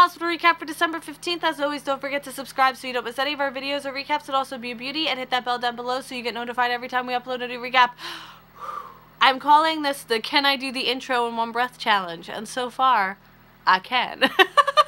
Hospital recap for December 15th. As always, don't forget to subscribe so you don't miss any of our videos or recaps. And also be a beauty and hit that bell down below so you get notified every time we upload a new recap. I'm calling this the Can I Do the Intro in One Breath challenge, and so far, I can.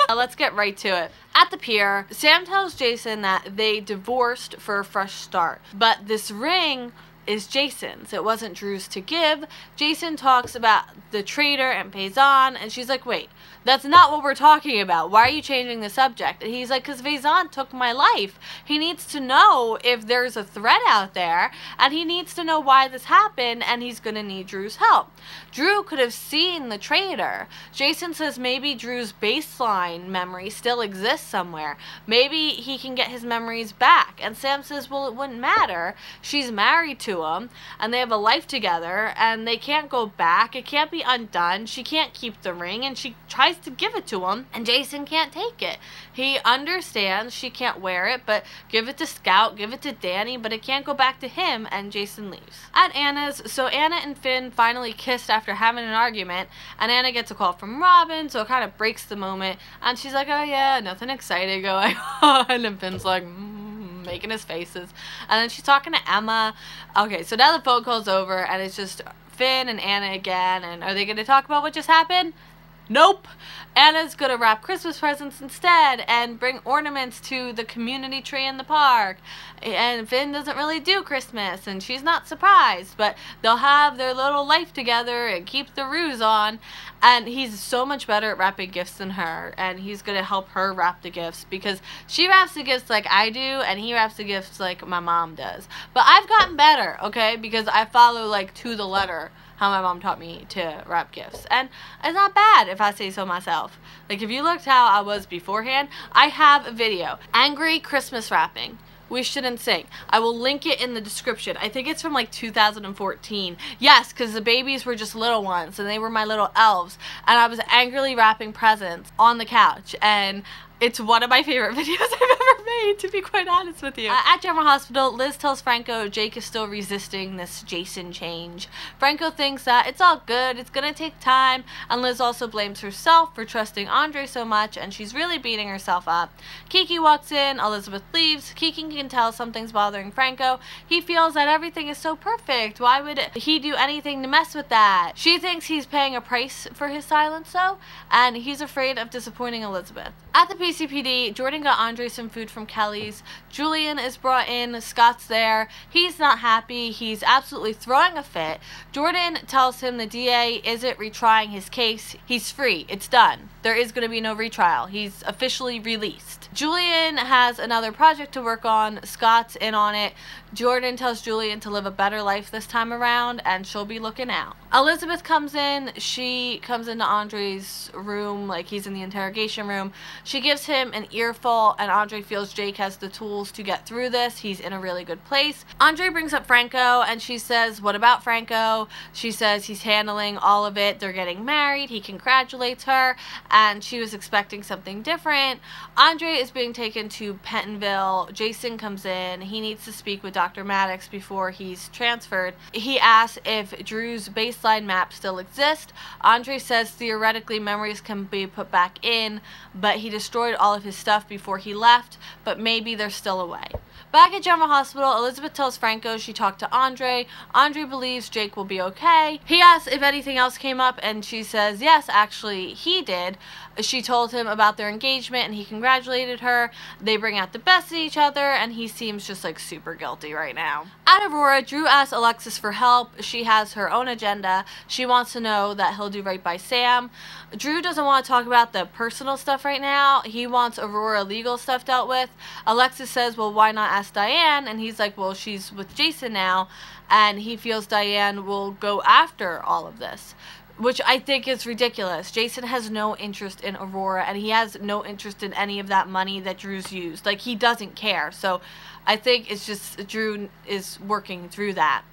Let's get right to it. At the pier, Sam tells Jason that they divorced for a fresh start, but this ring is Jason's. It wasn't Drew's to give. Jason talks about the traitor and Faison, and she's like, wait, that's not what we're talking about. Why are you changing the subject? And he's like, because Faison took my life. He needs to know if there's a threat out there, and he needs to know why this happened, and he's gonna need Drew's help. Drew could have seen the traitor. Jason says maybe Drew's baseline memory still exists somewhere. Maybe he can get his memories back. And Sam says, well, it wouldn't matter. She's married to him, and they have a life together, and they can't go back. It can't be undone. She can't keep the ring, and she tries to give it to him, and Jason can't take it. He understands she can't wear it, but give it to Scout, give it to Danny, but it can't go back to him, and Jason leaves. At Anna's, so Anna and Finn finally kissed after having an argument, and Anna gets a call from Robin, so it kind of breaks the moment, and she's like, oh yeah, nothing exciting going on, and Finn's like, making his faces. And then she's talking to Emma. Okay, so now the phone call's over, and it's just Finn and Anna again, and are they going to talk about what just happened? Nope. Anna's gonna wrap Christmas presents instead and bring ornaments to the community tree in the park. And Finn doesn't really do Christmas, and she's not surprised, but they'll have their little life together and keep the ruse on. And he's so much better at wrapping gifts than her, and he's gonna help her wrap the gifts because she wraps the gifts like I do, and he wraps the gifts like my mom does. But I've gotten better, okay, because I follow like to the letter how my mom taught me to wrap gifts. And it's not bad if I say so myself. Like, if you looked how I was beforehand, I have a video. Angry Christmas wrapping. We shouldn't sing. I will link it in the description. I think it's from like 2014. Yes, because the babies were just little ones and they were my little elves. And I was angrily wrapping presents on the couch. And it's one of my favorite videos I've ever made, to be quite honest with you. At General Hospital, Liz tells Franco Jake is still resisting this Jason change. Franco thinks that it's all good, it's gonna take time, and Liz also blames herself for trusting Andre so much, and she's really beating herself up. Kiki walks in, Elizabeth leaves. Kiki can tell something's bothering Franco. He feels that everything is so perfect. Why would he do anything to mess with that? She thinks he's paying a price for his silence though, and he's afraid of disappointing Elizabeth. At the PCPD, Jordan got Andre some food from Kelly's. Julian is brought in. Scott's there. He's not happy. He's absolutely throwing a fit. Jordan tells him the DA isn't retrying his case. He's free. It's done. There is going to be no retrial. He's officially released. Julian has another project to work on. Scott's in on it. Jordan tells Julian to live a better life this time around, and she'll be looking out. Elizabeth comes in. She comes into Andre's room, like he's in the interrogation room. She gives him an earful, and Andre feels Jake has the tools to get through this. He's in a really good place. Andre brings up Franco, and she says, what about Franco? She says he's handling all of it. They're getting married. He congratulates her, and she was expecting something different. Andre is being taken to Pentonville. Jason comes in. He needs to speak with Dr. Maddox before he's transferred. He asks if Drew's baseline map still exists. Andre says theoretically memories can be put back in, but he destroyed all of his stuff before he left, but maybe they're still away. Back at General Hospital, Elizabeth tells Franco she talked to Andre. Andre believes Jake will be okay. He asks if anything else came up, and she says yes, actually he did. She told him about their engagement, and he congratulated her. They bring out the best in each other, and he seems just like super guilty right now. At Aurora, Drew asks Alexis for help. She has her own agenda. She wants to know that he'll do right by Sam. Drew doesn't want to talk about the personal stuff right now. He wants Aurora legal stuff dealt with. Alexis says, well, why not ask Diane? And he's like, well, she's with Jason now, and he feels Diane will go after all of this, which I think is ridiculous. Jason has no interest in Aurora, and he has no interest in any of that money that Drew's used. Like, he doesn't care. So I think it's just Drew is working through that.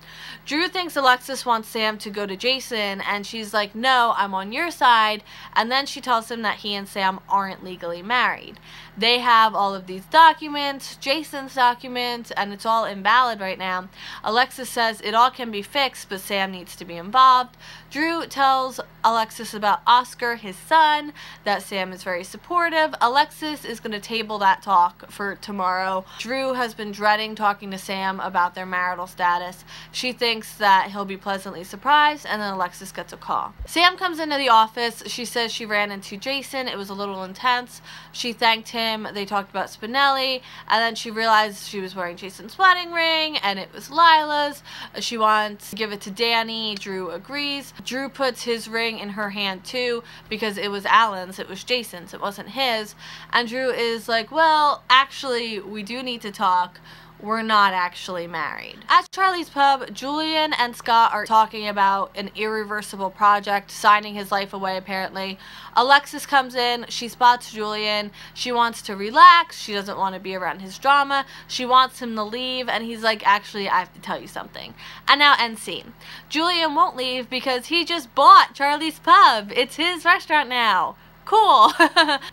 Drew thinks Alexis wants Sam to go to Jason, and she's like, no, I'm on your side. And then she tells him that he and Sam aren't legally married. They have all of these documents, Jason's documents, and it's all invalid right now. Alexis says it all can be fixed, but Sam needs to be involved. Drew tells tells Alexis about Oscar, his son, that Sam is very supportive. Alexis is going to table that talk for tomorrow. Drew has been dreading talking to Sam about their marital status. She thinks that he'll be pleasantly surprised, and then Alexis gets a call. Sam comes into the office. She says she ran into Jason. It was a little intense. She thanked him. They talked about Spinelli, and then she realized she was wearing Jason's wedding ring, and it was Lila's. She wants to give it to Danny. Drew agrees. Drew puts his ring in her hand too, because it was Alan's, it was Jason's, it wasn't his. And Drew is like, well, actually, we do need to talk. We're not actually married. At Charlie's pub, Julian and Scott are talking about an irreversible project, signing his life away apparently. Alexis comes in, she spots Julian, she wants to relax, she doesn't want to be around his drama, she wants him to leave, and he's like, actually, I have to tell you something. And now end scene. Julian won't leave because he just bought Charlie's pub. It's his restaurant now. Cool.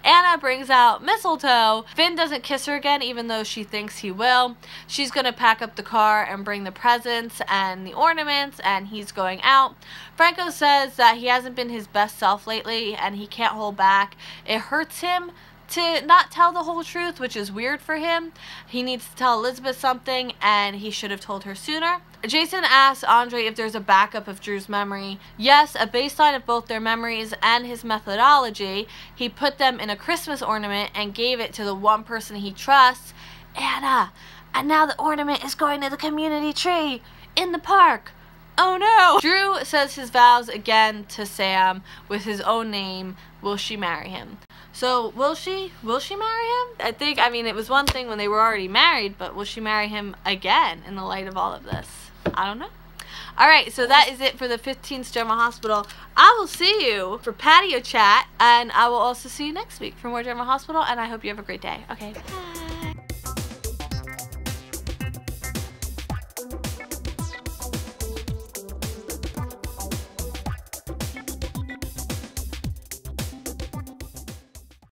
Anna brings out mistletoe. Finn doesn't kiss her again, even though she thinks he will. She's gonna pack up the car and bring the presents and the ornaments, and he's going out. Franco says that he hasn't been his best self lately and he can't hold back. It hurts him to not tell the whole truth, which is weird for him. He needs to tell Elizabeth something, and he should have told her sooner. Jason asks Andre if there's a backup of Drew's memory. Yes, a baseline of both their memories and his methodology. He put them in a Christmas ornament and gave it to the one person he trusts, Anna. And now the ornament is going to the community tree in the park. Oh no! Drew says his vows again to Sam with his own name. Will she marry him? So, will she? Will she marry him? I mean, it was one thing when they were already married, but will she marry him again in the light of all of this? I don't know. Alright, so that is it for the 15th General Hospital. I will see you for Patio Chat, and I will also see you next week for more General Hospital, and I hope you have a great day. Okay, bye.